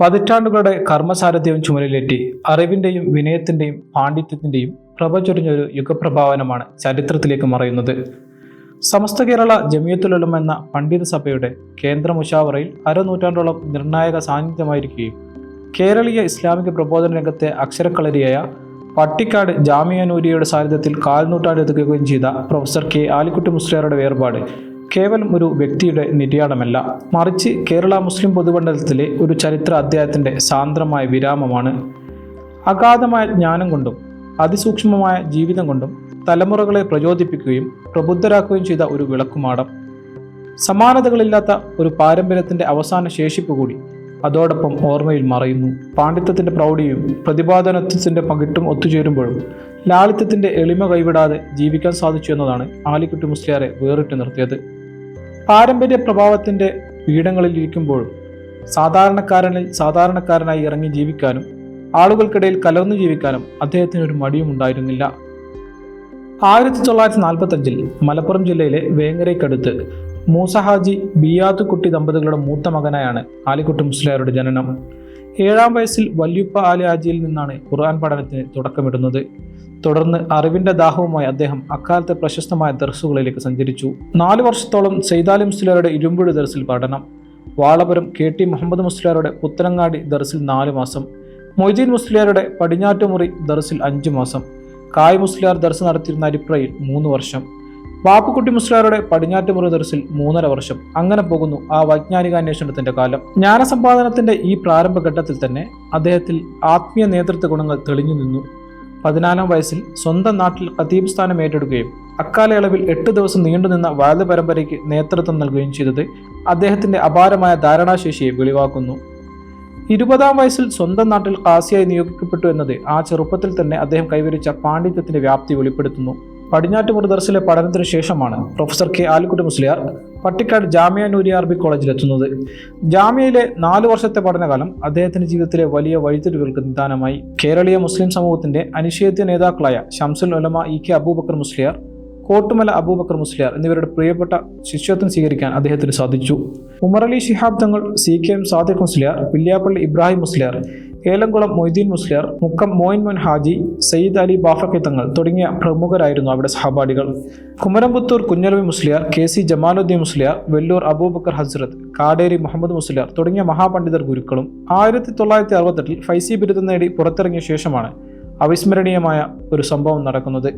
പതിറ്റാണ്ടുകളുടെ കർമ്മസാരഥ്യവും ചുമലിലേറ്റി അറിവിന്റെയും വിനയത്തിന്റെയും പാണ്ഡിത്യത്തിന്റെയും പ്രഭചൊരിഞ്ഞൊരു യുഗപ്രഭാവനമാണ് ചരിത്രത്തിലേക്ക് മറയുന്നത്. സമസ്ത കേരള ജമിയത്തുൽ ഉലമ എന്ന പണ്ഡിത സഭയുടെ കേന്ദ്ര മുശാവറയിൽ അരനൂറ്റാണ്ടോളം നിർണായക സാന്നിധ്യമായിരിക്കുകയും കേരളീയ ഇസ്ലാമിക പ്രബോധന രംഗത്തെ അക്ഷരക്കളരിയായ പട്ടിക്കാട് ജാമിയ നൂരിയയുടെ സാന്നിധ്യത്തിൽ കാൽനൂറ്റാണ്ട് എത്തുകയും ചെയ്ത പ്രൊഫസർ കെ ആലിക്കുട്ടി മുസ്ലിയാരുടെ വേർപാട് കേവലം ഒരു വ്യക്തിയുടെ നിര്യാണമല്ല, മറിച്ച് കേരള മുസ്ലിം പൊതുമണ്ഡലത്തിലെ ഒരു ചരിത്ര അധ്യായത്തിൻ്റെ സാന്ദ്രമായ വിരാമമാണ്. അഗാധമായ ജ്ഞാനം കൊണ്ടും അതിസൂക്ഷ്മമായ ജീവിതം കൊണ്ടും തലമുറകളെ പ്രചോദിപ്പിക്കുകയും പ്രബുദ്ധരാക്കുകയും ചെയ്ത ഒരു വിളക്കുമാടം. സമാനതകളില്ലാത്ത ഒരു പാരമ്പര്യത്തിൻ്റെ അവസാന ശേഷിപ്പ് കൂടി അതോടൊപ്പം ഓർമ്മയിൽ മറയുന്നു. പാണ്ഡിത്യത്തിൻ്റെ പ്രൗഢിയും പ്രതിപാദനത്വത്തിൻ്റെ പകിട്ടും ഒത്തുചേരുമ്പോഴും ലാളിത്യത്തിൻ്റെ എളിമ കൈവിടാതെ ജീവിക്കാൻ സാധിച്ചു എന്നതാണ് ആലിക്കുട്ടി മുസ്ലിയാരെ വേറിട്ട് നിർത്തിയത്. പാരമ്പര്യ പ്രഭാവത്തിൻ്റെ പീഠങ്ങളിൽ ഇരിക്കുമ്പോഴും സാധാരണക്കാരനിൽ സാധാരണക്കാരനായി ഇറങ്ങി ജീവിക്കാനും ആളുകൾക്കിടയിൽ കലർന്നു ജീവിക്കാനും അദ്ദേഹത്തിന് ഒരു മടിയും ഉണ്ടായിരുന്നില്ല. 1945 മലപ്പുറം ജില്ലയിലെ വേങ്ങരയ്ക്കടുത്ത് മൂസഹാജി ബിയാത്തുക്കുട്ടി ദമ്പതികളുടെ മൂത്ത മകനായാണ് ആലിക്കുട്ടി മുസ്ലിയാരുടെ ജനനം. 7-ാം വയസ്സിൽ വല്യുപ്പ ആലി ഹാജിയിൽ നിന്നാണ് ഖുർആൻ പഠനത്തിന് തുടക്കമിടുന്നത്. തുടർന്ന് അറിവിന്റെ ദാഹവുമായി അദ്ദേഹം അക്കാലത്തെ പ്രശസ്തമായ ദർസുകളിലേക്ക് സഞ്ചരിച്ചു. 4 വർഷത്തോളം സൈദാലി മുസ്ലിയാരുടെ ഇരുമ്പുഴ ദർസിൽ പഠനം, വാളപുരം KT മുഹമ്മദ് മുസ്ലിയാരുടെ പുത്തനങ്ങാടി ദർസിൽ 4 മാസം, മൊയ്തീൻ മുസ്ലിയാരുടെ പടിഞ്ഞാറ്റുമുറി ദർസിൽ 5 മാസം, കായ് മുസ്ലിയാർ ദർസ് നടത്തിയിരുന്ന അരിപ്രയിൽ 3 വർഷം, ബാപ്പുക്കുട്ടി മുസ്ലിയാരുടെ പടിഞ്ഞാറ്റുമുറി ദർസിൽ 3.5 വർഷം. അങ്ങനെ പോകുന്നു ആ വൈജ്ഞാനികാന്വേഷണത്തിന്റെ കാലം. ജ്ഞാനസമ്പാദനത്തിന്റെ ഈ പ്രാരംഭഘട്ടത്തിൽ തന്നെ അദ്ദേഹത്തിൽ ആത്മീയ നേതൃത്വ ഗുണങ്ങൾ തെളിഞ്ഞു നിന്നു. 14-ാം വയസ്സിൽ സ്വന്തം നാട്ടിൽ ഖതീബ് സ്ഥാനം ഏറ്റെടുക്കുകയും അക്കാലയളവിൽ 8 ദിവസം നീണ്ടുനിന്ന വാദ പരമ്പരയ്ക്ക് നേതൃത്വം നൽകുകയും ചെയ്തത് അദ്ദേഹത്തിന്റെ അപാരമായ ധാരണാശേഷിയെ വെളിവാക്കുന്നു. 20-ാം വയസ്സിൽ സ്വന്തം നാട്ടിൽ ഖാസിയായി നിയോഗിക്കപ്പെട്ടു എന്നത് ആ ചെറുപ്പത്തിൽ തന്നെ അദ്ദേഹം കൈവരിച്ച പാണ്ഡിത്യത്തിന്റെ വ്യാപ്തി വെളിപ്പെടുത്തുന്നു. പടിഞ്ഞാറ്റുമുറി ദർസിലെ പഠനത്തിനു ശേഷമാണ് professor K Alikutty Musliyar Pattikkad Jamia Nooriya Arabic കോളേജിലെത്തുന്നത്. ജാമിയയിലെ 4 വർഷത്തെ പഠനകാലം അദ്ദേഹത്തിന്റെ ജീവിതത്തിലെ വലിയ വഴിത്തിരിവുകൾക്ക് നിദാനമായി. കേരളീയ മുസ്ലിം സമൂഹത്തിന്റെ അനിഷേധ്യ നേതാക്കളായ ഷംസുൽ ഉലമ EK അബൂബക്കർ മുസ്ലിയാർ, കോട്ടുമല അബൂബക്കർ മുസ്ലിയാർ എന്നിവരുടെ പ്രിയപ്പെട്ട ശിഷ്യത്വം സ്വീകരിക്കാൻ അദ്ദേഹത്തിന് സാധിച്ചു. ഉമർ അലി ശിഹാബ് തങ്ങൾ, CKM സാദിഖ് മുസ്ലിയാർ, വില്യാപ്പള്ളി ഇബ്രാഹിം മുസ്ലിയാർ, ഏലംകുളം മൊയ്തീൻ മുസ്ലിയാർ, മുക്കം മോയിൻ ഹാജി, സയ്യിദ് അലി ബാഫക്കി തങ്ങൾ തുടങ്ങിയ പ്രമുഖരായിരുന്നു അവിടെ സഹപാഠികൾ. കുമരംപുത്തൂർ കുഞ്ഞലവി മുസ്ലിയാർ, KC ജമാലുദ്ദീൻ മുസ്ലിയാർ, വെല്ലൂർ അബൂബക്കർ ഹസ്രത്ത്, കാടേരി മുഹമ്മദ് മുസ്ലിയാർ തുടങ്ങിയ മഹാപണ്ഡിതർ ഗുരുക്കളും. 1968 ഫൈസി ബിരുദം നേടി പുറത്തിറങ്ങിയ ശേഷമാണ് അവിസ്മരണീയമായ ഒരു സംഭവം നടക്കുന്നത്.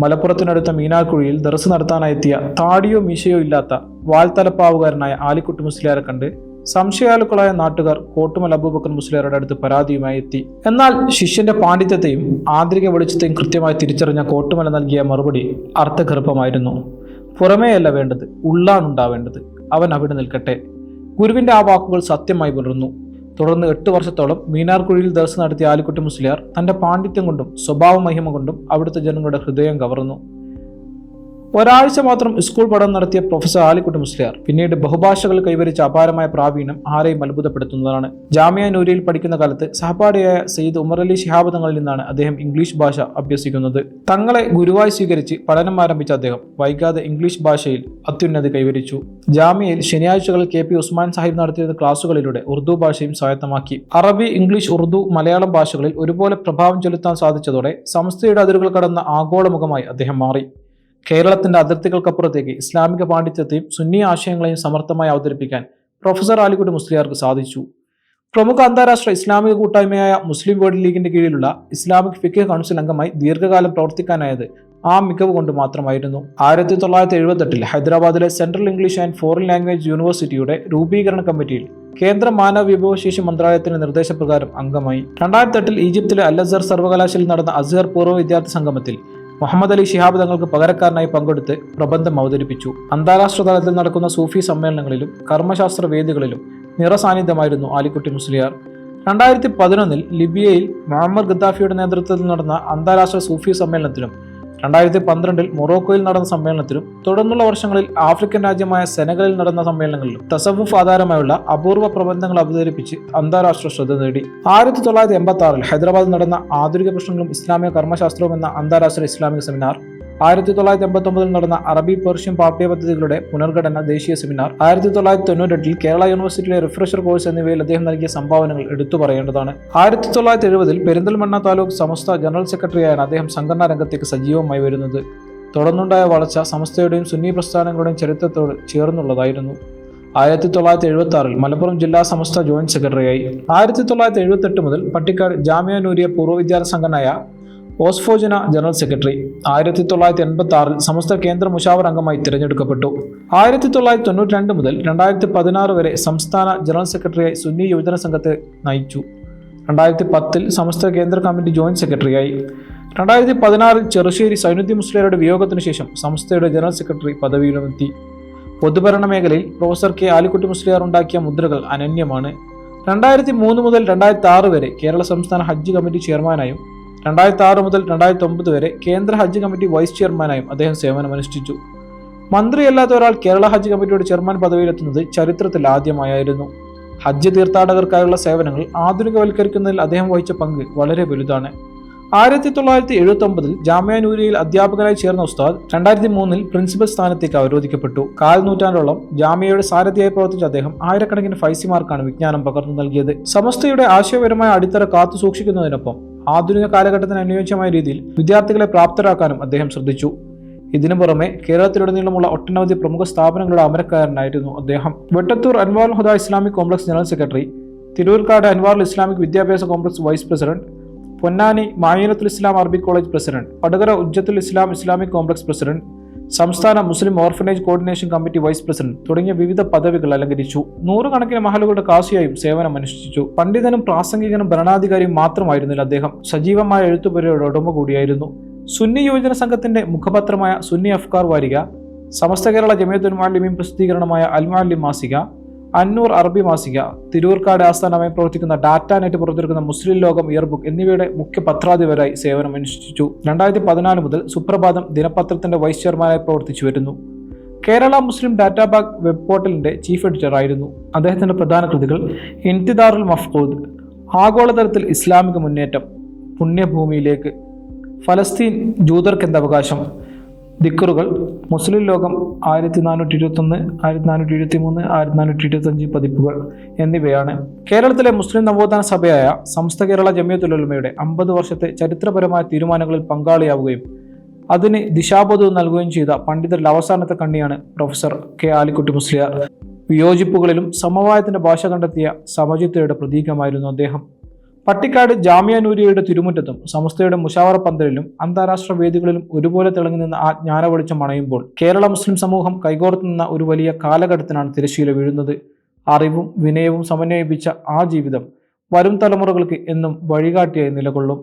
മലപ്പുറത്തിനടുത്ത മീനാക്കുഴിയിൽ ദർസ് നടത്താനെത്തിയ താടിയോ മീശയോ ഇല്ലാത്ത വാൽത്തലപ്പാവുകാരനായ ആലിക്കുട്ടി മുസ്ലിയാരെ കണ്ട് സംശയാലുക്കളായ നാട്ടുകാർ കോട്ടുമൽ അബൂബക്കർ മുസ്ലിയാരുടെ അടുത്ത് പരാതിയുമായി എത്തി. എന്നാൽ ശിഷ്യന്റെ പാണ്ഡിത്യത്തെയും ആന്തരിക വെളിച്ചത്തെയും കൃത്യമായി തിരിച്ചറിഞ്ഞ കോട്ടുമല നൽകിയ മറുപടി അർത്ഥഗർഭമായിരുന്നു. പുറമേയല്ല വേണ്ടത്, ഉള്ളാണുണ്ടാവേണ്ടത്, അവൻ അവിടെ നിൽക്കട്ടെ. ഗുരുവിന്റെ ആ വാക്കുകൾ സത്യമായി പുലർന്നു. തുടർന്ന് 8 വർഷത്തോളം മീനാർക്കുഴിയിൽ ദർസ് നടത്തിയ ആലിക്കുട്ടി മുസ്ലിയാർ തന്റെ പാണ്ഡിത്യം കൊണ്ടും സ്വഭാവ മഹിമ കൊണ്ടും അവിടുത്തെ ജനങ്ങളുടെ ഹൃദയം കവർന്നു. ഒരാഴ്ച മാത്രം സ്കൂൾ പഠനം നടത്തിയ പ്രൊഫസർ ആലിക്കുട്ടി മുസ്ലിയാർ പിന്നീട് ബഹുഭാഷകൾ കൈവരിച്ച അപാരമായ പ്രാവീണ്യം ആരെയും അത്ഭുതപ്പെടുത്തുന്നതാണ്. ജാമിയ നൂരിയയിൽ പഠിക്കുന്ന കാലത്ത് സഹപാഠിയായ സയ്യിദ് ഉമർ അലി ശിഹാബ് തങ്ങളിൽ നിന്നാണ് അദ്ദേഹം ഇംഗ്ലീഷ് ഭാഷ അഭ്യസിക്കുന്നത്. തങ്ങളെ ഗുരുവായി സ്വീകരിച്ച് പഠനം ആരംഭിച്ച അദ്ദേഹം വൈകാതെ ഇംഗ്ലീഷ് ഭാഷയിൽ അത്യുന്നതി കൈവരിച്ചു. ജാമിയയിൽ ശനിയാഴ്ചകളിൽ KP ഉസ്മാൻ സാഹിബ് നടത്തിയിരുന്ന ക്ലാസുകളിലൂടെ ഉറുദു ഭാഷയും സ്വായത്തമാക്കി. അറബി, ഇംഗ്ലീഷ്, ഉറുദു, മലയാളം ഭാഷകളിൽ ഒരുപോലെ പ്രഭാവം ചെലുത്താൻ സാധിച്ചതോടെ സമസ്തയുടെ അതിരുകൾ കടന്ന ആഗോളമുഖമായി അദ്ദേഹം മാറി. കേരളത്തിന്റെ അതിർത്തികൾക്കപ്പുറത്തേക്ക് ഇസ്ലാമിക പാണ്ഡിത്യത്തെയും സുന്നി ആശയങ്ങളെയും സമർത്ഥമായി അവതരിപ്പിക്കാൻ പ്രൊഫസർ ആലിക്കുട്ടി മുസ്ലിയാർക്ക് സാധിച്ചു. പ്രമുഖ അന്താരാഷ്ട്ര ഇസ്ലാമിക കൂട്ടായ്മയായ മുസ്ലിം വേൾഡ് ലീഗിന്റെ കീഴിലുള്ള ഇസ്ലാമിക് ഫിഖ് കൗൺസിൽ അംഗമായി ദീർഘകാലം പ്രവർത്തിക്കാനായത് ആ മികവ് കൊണ്ട് മാത്രമായിരുന്നു. 1978 ഹൈദരാബാദിലെ central English and foreign language യൂണിവേഴ്സിറ്റിയുടെ രൂപീകരണ കമ്മിറ്റിയിൽ കേന്ദ്ര മാനവ വിഭവശേഷി മന്ത്രാലയത്തിന്റെ നിർദ്ദേശപ്രകാരം അംഗമായി. 2008 ഈജിപ്തിലെ അൽ അസ്ഹർ സർവകലാശാലയിൽ നടന്ന അസ്ഹർ പൂർവ്വ വിദ്യാർത്ഥി സംഗമത്തിൽ മുഹമ്മദ് അലി ശിഹാബ് തങ്ങൾക്ക് പകരക്കാരനായി പങ്കെടുത്ത് പ്രബന്ധം അവതരിപ്പിച്ചു. അന്താരാഷ്ട്ര തലത്തിൽ നടക്കുന്ന സൂഫി സമ്മേളനങ്ങളിലും കർമ്മശാസ്ത്ര വേദികളിലും നിറസാന്നിധ്യമായിരുന്നു ആലിക്കുട്ടി മുസ്ലിയാർ. 2011 ലിബിയയിൽ മുഅമ്മർ ഗദ്ദാഫിയുടെ നേതൃത്വത്തിൽ നടന്ന അന്താരാഷ്ട്ര സൂഫി സമ്മേളനത്തിലും 2012 മൊറോക്കോയിൽ നടന്ന സമ്മേളനത്തിലും തുടർന്നുള്ള വർഷങ്ങളിൽ ആഫ്രിക്കൻ രാജ്യമായ സെനഗലിൽ നടന്ന സമ്മേളനങ്ങളിലും തസവുഫ് ആധാരമായുള്ള അപൂർവ പ്രബന്ധങ്ങൾ അവതരിപ്പിച്ച് അന്താരാഷ്ട്ര ശ്രദ്ധ നേടി. 1986 ഹൈദരാബാദിൽ നടന്ന ആധുനിക പ്രശ്നങ്ങളും ഇസ്ലാമിക കർമ്മശാസ്ത്രവും എന്ന അന്താരാഷ്ട്ര ഇസ്ലാമിക സെമിനാർ 1989 നടന്ന അറബി പേർഷ്യൻ പാഠ്യപദ്ധതികളുടെ പുനർഘടന ദേശീയ സെമിനാർ, 1998 കേരള യൂണിവേഴ്സിറ്റിയിലെ റിഫ്രഷർ കോഴ്സ് എന്നിവയിൽ അദ്ദേഹം നൽകിയ സംഭാവനകൾ എടുത്തു പറയേണ്ടതാണ്. 1970 പെരിന്തൽമണ്ണ താലൂക്ക് സമസ്ത ജനറൽ സെക്രട്ടറിയായാണ് അദ്ദേഹം സംഘടനാ രംഗത്തേക്ക് സജീവമായി വരുന്നത്. തുടർന്നുണ്ടായ വളർച്ച സമസ്തയുടെയും സുന്നി പ്രസ്ഥാനങ്ങളുടെയും ചരിത്രത്തോട് ചേർന്നുള്ളതായിരുന്നു. 1976 മലപ്പുറം ജില്ലാ സമസ്ത ജോയിന്റ് സെക്രട്ടറിയായി. 1978 മുതൽ പട്ടിക്കാട് ജാമിയ നൂരിയ പൂർവ്വ വിദ്യാർത്ഥി സംഘടനയായ ഓസ്ഫോജന ജനറൽ സെക്രട്ടറി. 1986 സമസ്ത കേന്ദ്ര മുഷാവർ അംഗമായി തിരഞ്ഞെടുക്കപ്പെട്ടു. 1992 മുതൽ 2016 വരെ സംസ്ഥാന ജനറൽ സെക്രട്ടറിയായി സുന്നി യുവജന സംഘത്തെ നയിച്ചു. 2010 സമസ്ത കേന്ദ്ര കമ്മിറ്റി ജോയിന്റ് സെക്രട്ടറിയായി. 2016 ചെറുശ്ശേരി സൈനുദ്ദീൻ മുസ്ലിയാരുടെ വിയോഗത്തിനു ശേഷം സംസ്ഥയുടെ ജനറൽ സെക്രട്ടറി പദവിയിലുമെത്തി. പൊതുഭരണ മേഖലയിൽ പ്രൊഫസർ കെ ആലിക്കുട്ടി മുസ്ലിയാർ ഉണ്ടാക്കിയ മുദ്രകൾ അനന്യമാണ്. 2003 മുതൽ 2006 വരെ കേരള സംസ്ഥാന ഹജ്ജ് കമ്മിറ്റി ചെയർമാനായും 2006 മുതൽ 2009 വരെ കേന്ദ്ര ഹജ്ജ് കമ്മിറ്റി വൈസ് ചെയർമാനായും അദ്ദേഹം സേവനമനുഷ്ഠിച്ചു. മന്ത്രിയല്ലാത്ത ഒരാൾ കേരള ഹജ്ജ് കമ്മിറ്റിയുടെ ചെയർമാൻ പദവിയിലെത്തുന്നത് ചരിത്രത്തിൽ ആദ്യമായായിരുന്നു. ഹജ്ജ് തീർത്ഥാടകർക്കായുള്ള സേവനങ്ങൾ ആധുനികവൽക്കരിക്കുന്നതിൽ അദ്ദേഹം വഹിച്ച പങ്ക് വളരെ വലുതാണ്. 1979 ജാമിയ നൂരിയയിൽ അധ്യാപകനായി ചേർന്ന ഉസ്താദ് 2003 പ്രിൻസിപ്പൽ സ്ഥാനത്തേക്ക് അവരോധിക്കപ്പെട്ടു. 4 നൂറ്റാണ്ടോളം ജാമിയയുടെ സാരഥിയായി പ്രവർത്തിച്ച അദ്ദേഹം ആയിരക്കണക്കിന് ഫൈസിമാർക്കാണ് വിജ്ഞാനം പകർന്നു നൽകിയത്. സമസ്തയുടെ ആശയപരമായ അടിത്തറ കാത്തു സൂക്ഷിക്കുന്നതിനൊപ്പം ആധുനിക കാലഘട്ടത്തിന് അനുയോജ്യമായ രീതിയിൽ വിദ്യാർത്ഥികളെ പ്രാപ്തരാക്കാനും അദ്ദേഹം ശ്രദ്ധിച്ചു. ഇതിനു പുറമെ കേരളത്തിലുടനീളമുള്ള ഒട്ടനവധി പ്രമുഖ സ്ഥാപനങ്ങളുടെ അമരക്കാരനായിരുന്നു അദ്ദേഹം. Vettathur Anwarul Huda Islamic complex general secretary, Thirurkkad Anwarul Islamic വിദ്യാഭ്യാസ complex vice president, Ponnani Mainathul Islam Arabic college president, Vadakara Ujjathul Islam Islamic complex president, സംസ്ഥാന Muslim orphanage coordination committee vice president തുടങ്ങിയ വിവിധ പദവികൾ അലങ്കരിച്ചു. നൂറുകണക്കിന് മഹലുകളുടെ കാസിയായും സേവനമനുഷ്ഠിച്ചു. പണ്ഡിതനും പ്രാസംഗികനും ഭരണാധികാരിയും മാത്രമായിരുന്നില്ല അദ്ദേഹം, സജീവമായ എഴുത്തുപുരയുടെ ഉടമ കൂടിയായിരുന്നു. സുന്നി യുവജന സംഘത്തിന്റെ മുഖപത്രമായ സുന്നി അഫ്കാർ വാരിക, സമസ്ത കേരള ജമിയത്തുൽ മുഅല്ലിമീൻ പ്രസിദ്ധീകരണമായ അൽ മുഅല്ലിം മാസിക, അന്നൂർ അറബി മാസിക, തിരൂർക്കാട് ആസ്ഥാനമായി പ്രവർത്തിക്കുന്ന ഡാറ്റ നെറ്റ് പുറത്തിറക്കുന്ന മുസ്ലിം ലോകം ഇയർബുക്ക് എന്നിവയുടെ മുഖ്യ പത്രാധിപരായി സേവനമനുഷ്ഠിച്ചു. 2014 മുതൽ സുപ്രഭാതം ദിനപത്രത്തിന്റെ വൈസ് ചെയർമാനായി പ്രവർത്തിച്ചു വരുന്നു. Kerala Muslim data bank web പോർട്ടലിന്റെ ചീഫ് എഡിറ്റർ ആയിരുന്നു. അദ്ദേഹത്തിന്റെ പ്രധാന കൃതികൾ ഇൻതിദാറുൽ മഫ്ഖൂദ്, ആഗോളതലത്തിൽ ഇസ്ലാമിക മുന്നേറ്റം, പുണ്യഭൂമിയിലേക്ക്, ഫലസ്തീൻ ജൂതർക്കെന്ത് അവകാശം, ദിക്റുകൾ, മുസ്ലിം ലോകം 1421, 1423, 1425 പതിപ്പുകൾ എന്നിവയാണ്. കേരളത്തിലെ മുസ്ലിം നവോത്ഥാന സഭയായ സമസ്ത കേരള ജമിയത്തുൽ ഉലമയുടെ 50 വർഷത്തെ ചരിത്രപരമായ തീരുമാനങ്ങളിൽ പങ്കാളിയാവുകയും അതിന് ദിശാബോധവും നൽകുകയും ചെയ്ത പണ്ഡിതരിൽ അവസാനത്തെ കണ്ണിയാണ് പ്രൊഫസർ കെ ആലിക്കുട്ടി മുസ്ലിയാർ. വിയോജിപ്പുകളിലും സമവായത്തിന്റെ ഭാഷ കണ്ടെത്തിയ സമചിത്തയുടെ പ്രതീകമായിരുന്നു അദ്ദേഹം. പട്ടിക്കാട് ജാമിയ നൂരിയയുടെ തിരുമുറ്റത്തും സമസ്തയുടെ മുഷാവറ പന്തലിലും അന്താരാഷ്ട്ര വേദികളിലും ഒരുപോലെ തിളങ്ങി നിന്ന ആ ജ്ഞാന വെളിച്ചം അണയുമ്പോൾ കേരള മുസ്ലിം സമൂഹം കൈകോർത്ത് നിന്ന ഒരു വലിയ കാലഘട്ടത്തിനാണ് തിരശ്ശീല വീഴുന്നത്. അറിവും വിനയവും സമന്വയിപ്പിച്ച ആ ജീവിതം വരും തലമുറകൾക്ക് എന്നും വഴികാട്ടിയായി നിലകൊള്ളും.